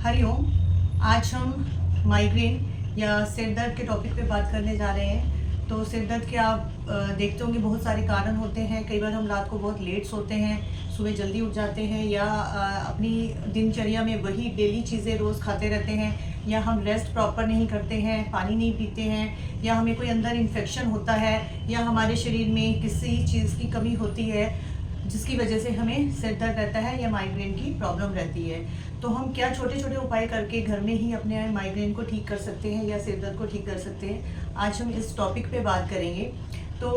हरिओम। आज हम माइग्रेन या सिर दर्द के टॉपिक पे बात करने जा रहे हैं। तो सिर दर्द के आप देखते होंगे बहुत सारे कारण होते हैं। कई बार हम रात को बहुत लेट सोते हैं, सुबह जल्दी उठ जाते हैं, या अपनी दिनचर्या में वही डेली चीज़ें रोज़ खाते रहते हैं, या हम रेस्ट प्रॉपर नहीं करते हैं, पानी नहीं पीते हैं, या हमें कोई अंदर इन्फेक्शन होता है, या हमारे शरीर में किसी चीज़ की कमी होती है जिसकी वजह से हमें सिर दर्द रहता है या माइग्रेन की प्रॉब्लम रहती है। तो हम क्या छोटे छोटे उपाय करके घर में ही अपने माइग्रेन को ठीक कर सकते हैं या सिर दर्द को ठीक कर सकते हैं, आज हम इस टॉपिक पे बात करेंगे। तो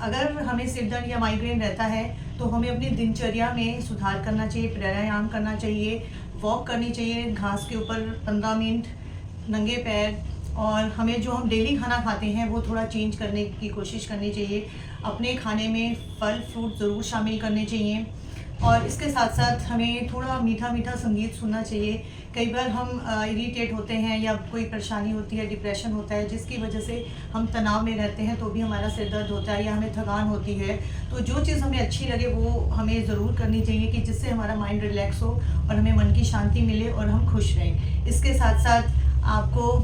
अगर हमें सिर दर्द या माइग्रेन रहता है तो हमें अपनी दिनचर्या में सुधार करना चाहिए, प्राणायाम करना चाहिए, वॉक करनी चाहिए घास के ऊपर 15 मिनट नंगे पैर, और हमें जो हम डेली खाना खाते हैं वो थोड़ा चेंज करने की कोशिश करनी चाहिए। अपने खाने में फल फ्रूट ज़रूर शामिल करने चाहिए, और इसके साथ साथ हमें थोड़ा मीठा मीठा संगीत सुनना चाहिए। कई बार हम इरिटेट होते हैं या कोई परेशानी होती है, डिप्रेशन होता है, जिसकी वजह से हम तनाव में रहते हैं, तो भी हमारा सिर दर्द होता है या हमें थकान होती है। तो जो चीज़ हमें अच्छी लगे वो हमें ज़रूर करनी चाहिए, कि जिससे हमारा माइंड रिलैक्स हो और हमें मन की शांति मिले और हम खुश रहें। इसके साथ साथ आपको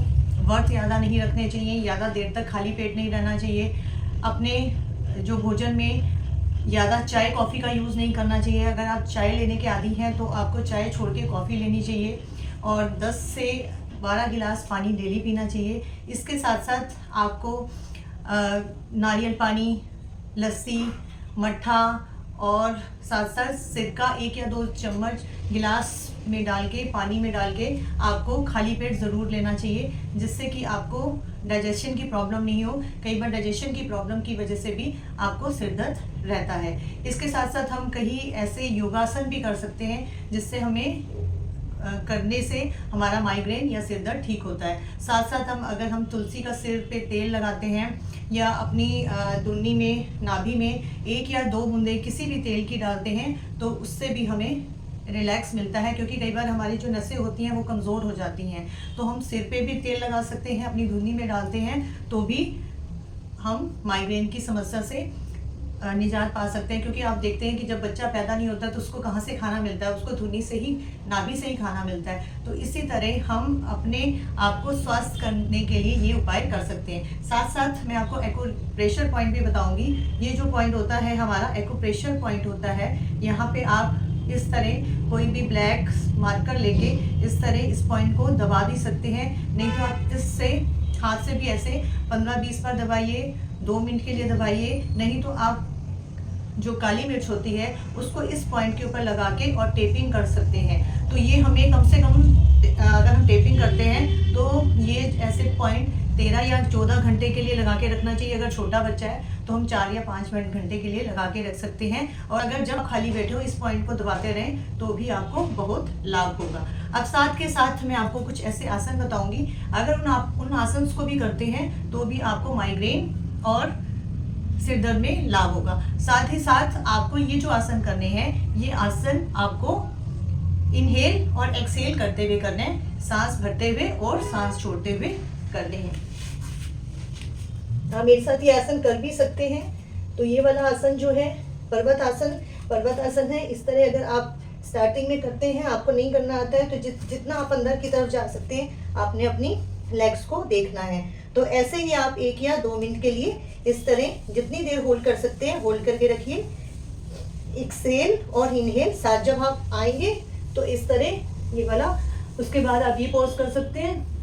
वर्त ज़्यादा नहीं रखने चाहिए, ज़्यादा देर तक खाली पेट नहीं रहना चाहिए। अपने जो भोजन में ज़्यादा चाय कॉफ़ी का यूज़ नहीं करना चाहिए। अगर आप चाय लेने के आदी हैं तो आपको चाय छोड़ के कॉफ़ी लेनी चाहिए, और 10 से 12 गिलास पानी डेली पीना चाहिए। इसके साथ साथ आपको नारियल पानी, लस्सी, मट्ठा और साथ साथ सिरका 1 या 2 चम्मच गिलास में डाल के, पानी में डाल के आपको खाली पेट ज़रूर लेना चाहिए, जिससे कि आपको डाइजेशन की प्रॉब्लम नहीं हो। कई बार डाइजेशन की प्रॉब्लम की वजह से भी आपको सिर दर्द रहता है। इसके साथ साथ हम कहीं ऐसे योगासन भी कर सकते हैं जिससे हमें करने से हमारा माइग्रेन या सिर दर्द ठीक होता है। साथ साथ अगर हम तुलसी का सिर पे तेल लगाते हैं, या अपनी दुन्नी में, नाभि में 1 या 2 बूंदे किसी भी तेल की डालते हैं, तो उससे भी हमें रिलैक्स मिलता है। क्योंकि कई बार हमारी जो नसें होती हैं वो कमज़ोर हो जाती हैं, तो हम सिर पे भी तेल लगा सकते हैं, अपनी धुनी में डालते हैं, तो भी हम माइग्रेन की समस्या से निजात पा सकते हैं। क्योंकि आप देखते हैं कि जब बच्चा पैदा नहीं होता तो उसको कहाँ से खाना मिलता है, उसको धुनी से ही, नाभि से ही खाना मिलता है। तो इसी तरह हम अपने आप को स्वस्थ करने के लिए ये उपाय कर सकते हैं। साथ साथ मैं आपको एक्यूप्रेशर पॉइंट भी बताऊंगी। ये जो पॉइंट होता है हमारा एक्यूप्रेशर पॉइंट होता है, यहाँ पे आप इस तरह कोई भी ब्लैक मार्कर लेके इस तरह इस पॉइंट को दबा भी सकते हैं। नहीं तो आप इससे हाथ से भी ऐसे 15-20 बार दबाइए, 2 मिनट के लिए दबाइए। नहीं तो आप जो काली मिर्च होती है उसको इस पॉइंट के ऊपर लगा के और टेपिंग कर सकते हैं। तो ये हमें कम से कम, अगर हम टेपिंग करते हैं तो ये ऐसे पॉइंट 13 या 14 घंटे के लिए लगा के रखना चाहिए। अगर छोटा बच्चा है तो हम 4 या 5 मिनट घंटे के लिए लगा के रख सकते हैं, और अगर जब खाली बैठे हो इस पॉइंट को दबाते रहें तो भी आपको बहुत लाभ होगा। अब साथ के साथ मैं आपको कुछ ऐसे आसन बताऊंगी, अगर उन आसन को भी करते हैं तो भी आपको माइग्रेन और सिर दर्द में लाभ होगा। साथ ही साथ आपको ये जो आसन करने हैं, ये आसन आपको इनहेल और एक्सहेल करते हुए करने हैं, सांस भरते हुए और सांस छोड़ते हुए करने हैं। आप मेरे साथ ये आसन कर भी सकते हैं। तो ये वाला आसन जो है पर्वत आसन है। इस तरह अगर आप स्टार्टिंग में करते हैं, आपको नहीं करना आता है, तो जितना आप अंदर की तरफ जा सकते हैं, आपने अपनी लेग्स को देखना है। तो ऐसे ही आप 1 या 2 मिनट के लिए इस तरह जितनी देर होल्ड कर सकते हैं होल्ड करके रखिए। एक्सहेल और इनहेल साथ जब आप आएंगे तो इस तरह ये वाला, उसके बाद आप ये पॉज कर सकते हैं।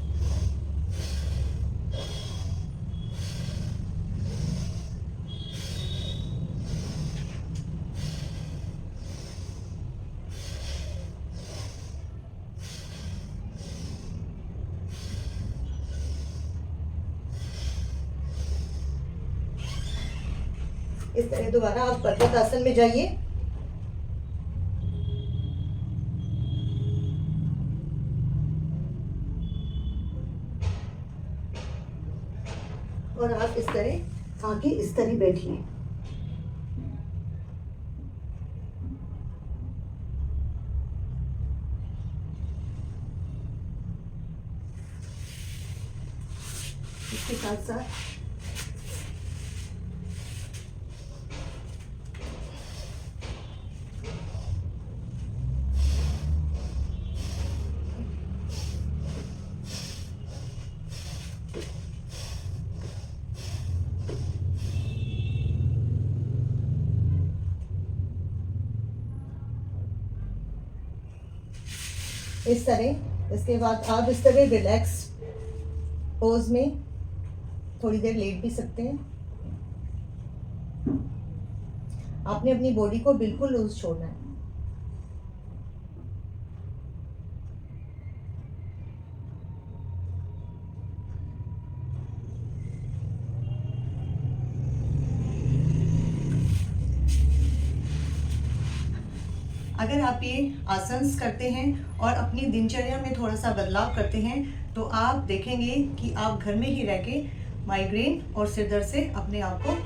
इस तरह दोबारा आप पर्वत आसन में जाइए। और आप इस तरह आके इस तरह बैठिए। इसके साथ साथ इस तरह। इसके बाद आप इस तरह रिलैक्स पोज में थोड़ी देर लेट भी सकते हैं। आपने अपनी बॉडी को बिल्कुल लूज छोड़ना है। अगर आप ये आसन्स करते हैं और अपनी दिनचर्या में थोड़ा सा बदलाव करते हैं तो आप देखेंगे कि आप घर में ही रह के माइग्रेन और सिर दर्द से अपने आप को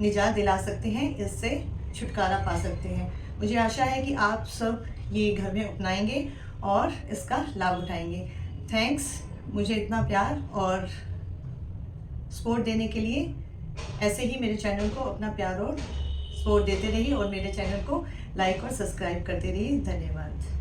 निजात दिला सकते हैं, इससे छुटकारा पा सकते हैं। मुझे आशा है कि आप सब ये घर में अपनाएंगे और इसका लाभ उठाएंगे। थैंक्स मुझे इतना प्यार और सपोर्ट देने के लिए। ऐसे ही मेरे चैनल को अपना प्यार और सपोर्ट देते रहिए और मेरे चैनल को लाइक और सब्सक्राइब करते रहिए। धन्यवाद।